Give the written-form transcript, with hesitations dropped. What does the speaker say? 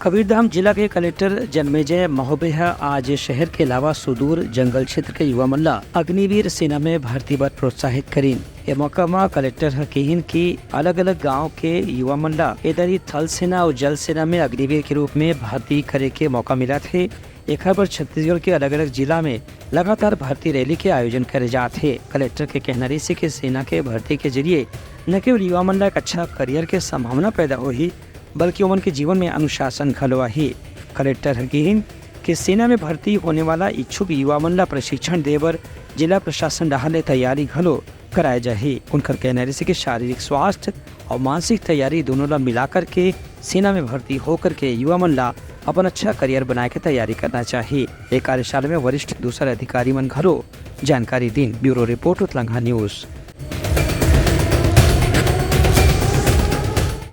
कबीरधाम जिला के कलेक्टर जन्मेजय महोबे आज शहर के अलावा सुदूर जंगल क्षेत्र के युवा मल्ला अग्निवीर सेना में भर्ती पर प्रोत्साहित करीन। ये मौका में कलेक्टर हकीन की अलग अलग गांव के युवा मल्ला इधर ही थल सेना और जल सेना में अग्निवीर के रूप में भर्ती करे के मौका मिला थे। एक पर छत्तीसगढ़ के अलग अलग जिला में लगातार भर्ती रैली के आयोजन करे जाते। कलेक्टर के कहना रही कि सेना के भर्ती के जरिए न केवल युवा मल्ला एक अच्छा करियर के संभावना पैदा हुई बल्कि उनके जीवन में अनुशासन घलो ही। कलेक्टर हकीन कि सेना में भर्ती होने वाला इच्छुक युवा मन ला प्रशिक्षण देवर जिला प्रशासन डाले तैयारी घलो कराए जाही। उनकर कहना रही कि शारीरिक स्वास्थ्य और मानसिक तैयारी दोनों ला मिलाकर के सेना में भर्ती होकर के युवा मन ला अपन अच्छा करियर बनाए के तैयारी करना चाहिए। एक कार्यशाला में वरिष्ठ दूसरे अधिकारी मन घलो जानकारी दीन। ब्यूरो रिपोर्ट उत्तलंघा न्यूज।